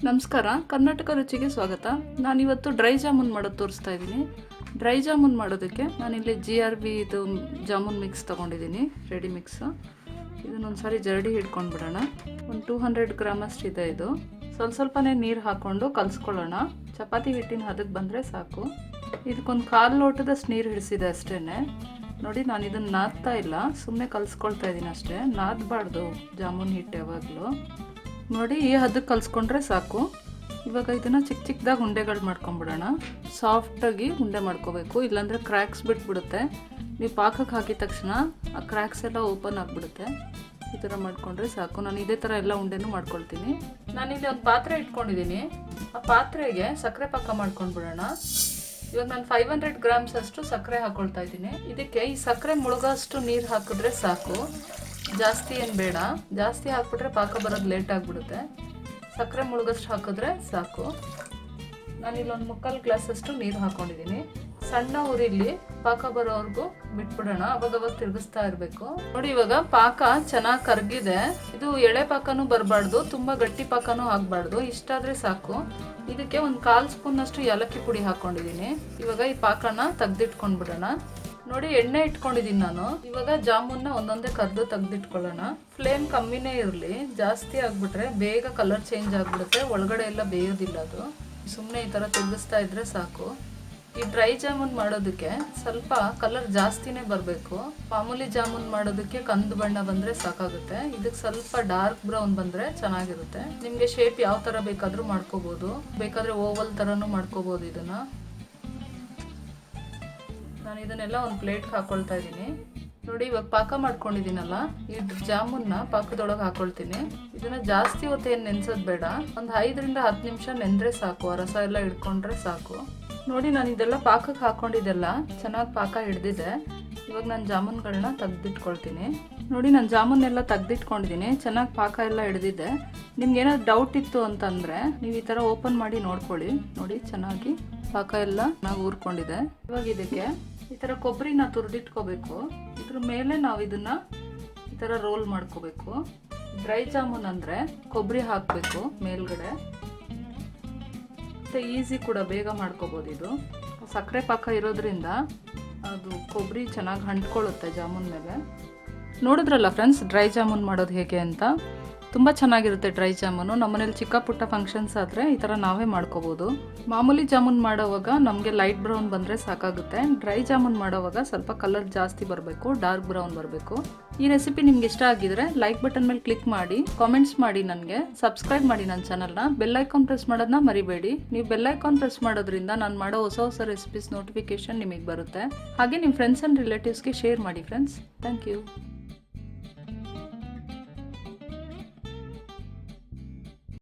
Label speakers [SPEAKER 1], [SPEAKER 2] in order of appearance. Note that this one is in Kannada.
[SPEAKER 1] ನಮಸ್ಕಾರ, ಕರ್ನಾಟಕ ರುಚಿಗೆ ಸ್ವಾಗತ. ನಾನಿವತ್ತು ಡ್ರೈ ಜಾಮೂನ್ ಮಾಡೋದು ತೋರಿಸ್ತಾ ಇದ್ದೀನಿ. ಡ್ರೈ ಜಾಮೂನ್ ಮಾಡೋದಕ್ಕೆ ನಾನಿಲ್ಲಿ GRB ಇದು ಜಾಮೂನ್ ಮಿಕ್ಸ್ ತೊಗೊಂಡಿದ್ದೀನಿ, ರೆಡಿ ಮಿಕ್ಸ್. ಇದನ್ನೊಂದು ಸಾರಿ ಜರಡಿ ಹಿಡ್ಕೊಂಡು ಬಿಡೋಣ. ಒಂದು 200 ಗ್ರಾಮ್ ಅಷ್ಟಿದೆ ಇದು. ಸ್ವಲ್ಪನೇ ನೀರು ಹಾಕ್ಕೊಂಡು ಕಲಿಸ್ಕೊಳ್ಳೋಣ. ಚಪಾತಿ ಹಿಟ್ಟಿನ ಹದಕ್ಕೆ ಬಂದರೆ ಸಾಕು. ಇದಕ್ಕೊಂದು 1/4 ಲೋಟದಷ್ಟು ನೀರು ಹಿಡಿಸಿದೆ ಅಷ್ಟೇ. ನೋಡಿ, ನಾನು ಇದನ್ನು ನಾದ್ತಾ ಇಲ್ಲ, ಸುಮ್ಮನೆ ಕಲಿಸ್ಕೊಳ್ತಾ ಇದ್ದೀನಿ ಅಷ್ಟೇ. ನಾದಬಾರ್ದು ಜಾಮೂನ್ ಹಿಟ್ಟು ಯಾವಾಗಲೂ. ನೋಡಿ, ಈ ಹದಕ್ಕೆ ಕಲಿಸ್ಕೊಂಡ್ರೆ ಸಾಕು. ಇವಾಗ ಇದನ್ನು ಚಿಕ್ಕ ಚಿಕ್ಕದಾಗಿ ಉಂಡೆಗಳು ಮಾಡ್ಕೊಂಬಿಡೋಣ. ಸಾಫ್ಟಾಗಿ ಉಂಡೆ ಮಾಡ್ಕೋಬೇಕು, ಇಲ್ಲಾಂದರೆ ಕ್ರ್ಯಾಕ್ಸ್ ಬಿಟ್ಬಿಡುತ್ತೆ. ನೀವು ಪಾಕಕ್ಕೆ ಹಾಕಿದ ತಕ್ಷಣ ಆ ಕ್ರ್ಯಾಕ್ಸ್ ಎಲ್ಲ ಓಪನ್ ಆಗಿಬಿಡುತ್ತೆ. ಈ ಥರ ಮಾಡಿಕೊಂಡ್ರೆ ಸಾಕು. ನಾನು ಇದೇ ಥರ ಎಲ್ಲ ಉಂಡೆನೂ ಮಾಡ್ಕೊಳ್ತೀನಿ. ನಾನಿಲ್ಲಿ ಒಂದು ಪಾತ್ರೆ ಇಟ್ಕೊಂಡಿದ್ದೀನಿ. ಆ ಪಾತ್ರೆಗೆ ಸಕ್ಕರೆ ಪಾಕ ಮಾಡ್ಕೊಂಡ್ಬಿಡೋಣ. ಇವಾಗ ನಾನು 500 ಗ್ರಾಮ್ಸ್ ಅಷ್ಟು ಸಕ್ಕರೆ ಹಾಕ್ಕೊಳ್ತಾ ಇದ್ದೀನಿ. ಇದಕ್ಕೆ ಈ ಸಕ್ಕರೆ ಮುಳುಗೋಷ್ಟು ನೀರು ಹಾಕಿದ್ರೆ ಸಾಕು, ಜಾಸ್ತಿ ಏನು ಬೇಡ. ಜಾಸ್ತಿ ಹಾಕ್ಬಿಟ್ರೆ ಪಾಕ ಬರೋದು ಲೇಟ್ ಆಗಿಬಿಡುತ್ತೆ. ಸಕ್ಕರೆ ಮುಳುಗಷ್ಟು ಹಾಕಿದ್ರೆ ಸಾಕು. ನಾನಿಲ್ಲೊಂದು 3/4 ಗ್ಲಾಸಷ್ಟು ನೀರು ಹಾಕ್ಕೊಂಡಿದ್ದೀನಿ. ಸಣ್ಣ ಉರಿಲಿ ಪಾಕ ಬರೋವರೆಗೂ ಬಿಟ್ಬಿಡೋಣ. ಅವಾಗವಾಗ ತಿರುಗಿಸ್ತಾ ಇರಬೇಕು. ನೋಡಿ, ಇವಾಗ ಪಾಕ ಚೆನ್ನಾಗಿ ಕರಗಿದೆ. ಇದು ಎಳೆ ಪಾಕನೂ ಬರಬಾರ್ದು, ತುಂಬ ಗಟ್ಟಿ ಪಾಕನೂ ಆಗಬಾರ್ದು. ಇಷ್ಟಾದರೆ ಸಾಕು. ಇದಕ್ಕೆ ಒಂದು 1/4 ಸ್ಪೂನ್ ಅಷ್ಟು ಏಲಕ್ಕಿ ಪುಡಿ ಹಾಕ್ಕೊಂಡಿದ್ದೀನಿ. ಇವಾಗ ಈ ಪಾಕನ ತೆಗ್ದಿಟ್ಕೊಂಡ್ಬಿಡೋಣ. ನೋಡಿ, ಎಣ್ಣೆ ಇಟ್ಕೊಂಡಿದ್ದೀನಿ ನಾನು. ಇವಾಗ ಜಾಮೂನ್ನ ಒಂದೊಂದೇ ಕರೆದು ತೆಗ್ದಿಟ್ಕೊಳ್ಳೋಣ. ಫ್ಲೇಮ್ ಕಮ್ಮಿನೇ ಇರಲಿ, ಜಾಸ್ತಿ ಆಗಿಬಿಟ್ರೆ ಬೇಗ ಕಲರ್ ಚೇಂಜ್ ಆಗಿಬಿಡುತ್ತೆ, ಒಳಗಡೆ ಎಲ್ಲ ಬೇಯೋದಿಲ್ಲ ಅದು. ಸುಮ್ಮನೆ ಈ ಥರ ತಿರುಗಿಸ್ತಾ ಇದ್ರೆ ಸಾಕು. ಈ ಡ್ರೈ ಜಾಮೂನ್ ಮಾಡೋದಕ್ಕೆ ಸ್ವಲ್ಪ ಕಲರ್ ಜಾಸ್ತಿನೇ ಬರಬೇಕು. ಮಾಮೂಲಿ ಜಾಮೂನ್ ಮಾಡೋದಕ್ಕೆ ಕಂದು ಬಣ್ಣ ಬಂದರೆ ಸಾಕಾಗುತ್ತೆ. ಇದಕ್ಕೆ ಸ್ವಲ್ಪ ಡಾರ್ಕ್ ಬ್ರೌನ್ ಬಂದರೆ ಚೆನ್ನಾಗಿರುತ್ತೆ. ನಿಮಗೆ ಶೇಪ್ ಯಾವ ಥರ ಬೇಕಾದರೂ ಮಾಡ್ಕೋಬೋದು. ಬೇಕಾದರೆ ಓವಲ್ ಥರನೂ ಮಾಡ್ಕೋಬೋದು ಇದನ್ನು. ನಾನು ಇದನ್ನೆಲ್ಲ ಒಂದು ಪ್ಲೇಟ್ಗೆ ಹಾಕ್ಕೊಳ್ತಾ ಇದ್ದೀನಿ. ನೋಡಿ, ಇವಾಗ ಪಾಕ ಮಾಡ್ಕೊಂಡಿದ್ದೀನಲ್ಲ, ಈ ಜಾಮೂನ್ನ ಪಾಕದೊಳಗೆ ಹಾಕ್ಕೊಳ್ತೀನಿ. ಇದನ್ನು ಜಾಸ್ತಿ ಹೊತ್ತೇನು ನೆನೆಸೋದು ಬೇಡ. ಒಂದು 5ರಿಂದ 10 ನಿಮಿಷ ನೆಂದರೆ ಸಾಕು. ಆ ರಸ ಎಲ್ಲ ಹಿಡ್ಕೊಂಡ್ರೆ ಸಾಕು. ನೋಡಿ, ನಾನು ಇದೆಲ್ಲ ಪಾಕಕ್ಕೆ ಹಾಕ್ಕೊಂಡಿದ್ದೆಲ್ಲ ಚೆನ್ನಾಗಿ ಪಾಕ ಹಿಡ್ದಿದೆ. ಇವಾಗ ನಾನು ಜಾಮೂನ್ಗಳನ್ನ ತೆಗ್ದಿಟ್ಕೊಳ್ತೀನಿ. ನೋಡಿ, ನಾನು ಜಾಮೂನೆಲ್ಲ ತೆಗ್ದಿಟ್ಕೊಂಡಿದ್ದೀನಿ. ಚೆನ್ನಾಗಿ ಪಾಕ ಎಲ್ಲ ಹಿಡ್ದಿದೆ. ನಿಮ್ಗೆ ಏನಾದ್ರು ಡೌಟ್ ಇತ್ತು ಅಂತಂದರೆ ನೀವು ಈ ಥರ ಓಪನ್ ಮಾಡಿ ನೋಡ್ಕೊಳ್ಳಿ. ನೋಡಿ, ಚೆನ್ನಾಗಿ ಪಾಕ ಎಲ್ಲ ಚೆನ್ನಾಗಿ ಊರ್ಕೊಂಡಿದೆ. ಇವಾಗ ಇದಕ್ಕೆ ಈ ಥರ ಕೊಬ್ಬರಿನ ತುರಿದಿಟ್ಕೋಬೇಕು. ಇದ್ರ ಮೇಲೆ ನಾವು ಇದನ್ನು ಈ ಥರ ರೋಲ್ ಮಾಡ್ಕೋಬೇಕು. ಡ್ರೈ ಜಾಮೂನ್ ಅಂದರೆ ಕೊಬ್ಬರಿ ಹಾಕಬೇಕು ಮೇಲ್ಗಡೆ. ಮತ್ತು ಈಸಿ ಕೂಡ, ಬೇಗ ಮಾಡ್ಕೋಬೋದು. ಇದು ಸಕ್ಕರೆ ಪಾಕ ಇರೋದ್ರಿಂದ ಅದು ಕೊಬ್ಬರಿ ಚೆನ್ನಾಗಿ ಅಂಟ್ಕೊಳ್ಳುತ್ತೆ ಜಾಮೂನ್ ಮೇಲೆ. ನೋಡಿದ್ರಲ್ಲ ಫ್ರೆಂಡ್ಸ್, ಡ್ರೈ ಜಾಮೂನ್ ಮಾಡೋದು ಹೇಗೆ ಅಂತ. ತುಂಬ ಚೆನ್ನಾಗಿರುತ್ತೆ ಡ್ರೈ ಜಾಮೂನು. ನಮ್ಮನೇಲಿ ಚಿಕ್ಕ ಪುಟ್ಟ ಫಂಕ್ಷನ್ಸ್ ಆದರೆ ಈ ಥರ ನಾವೇ ಮಾಡ್ಕೋಬೋದು. ಮಾಮೂಲಿ ಜಾಮೂನ್ ಮಾಡೋವಾಗ ನಮಗೆ ಲೈಟ್ ಬ್ರೌನ್ ಬಂದರೆ ಸಾಕಾಗುತ್ತೆ. ಡ್ರೈ ಜಾಮೂನ್ ಮಾಡೋವಾಗ ಸ್ವಲ್ಪ ಕಲರ್ ಜಾಸ್ತಿ ಬರಬೇಕು, ಡಾರ್ಕ್ ಬ್ರೌನ್ ಬರಬೇಕು. ಈ ರೆಸಿಪಿ ನಿಮ್ಗೆ ಇಷ್ಟ ಆಗಿದ್ರೆ ಲೈಕ್ ಬಟನ್ ಮೇಲೆ ಕ್ಲಿಕ್ ಮಾಡಿ, ಕಾಮೆಂಟ್ಸ್ ಮಾಡಿ, ನನಗೆ ಸಬ್ಸ್ಕ್ರೈಬ್ ಮಾಡಿ ನನ್ನ ಚಾನಲ್ನ. ಬೆಲ್ ಐಕಾನ್ ಪ್ರೆಸ್ ಮಾಡೋದನ್ನ ಮರಿಬೇಡಿ. ನೀವು ಬೆಲ್ ಐಕಾನ್ ಪ್ರೆಸ್ ಮಾಡೋದ್ರಿಂದ ನಾನು ಮಾಡೋ ಹೊಸ ರೆಸಿಪೀಸ್ ನೋಟಿಫಿಕೇಶನ್ ನಿಮಗೆ ಬರುತ್ತೆ. ಹಾಗೆ ನಿಮ್ಮ ಫ್ರೆಂಡ್ಸ್ ಆ್ಯಂಡ್ ರಿಲೇಟಿವ್ಸ್ಗೆ ಶೇರ್ ಮಾಡಿ ಫ್ರೆಂಡ್ಸ್. Thank you.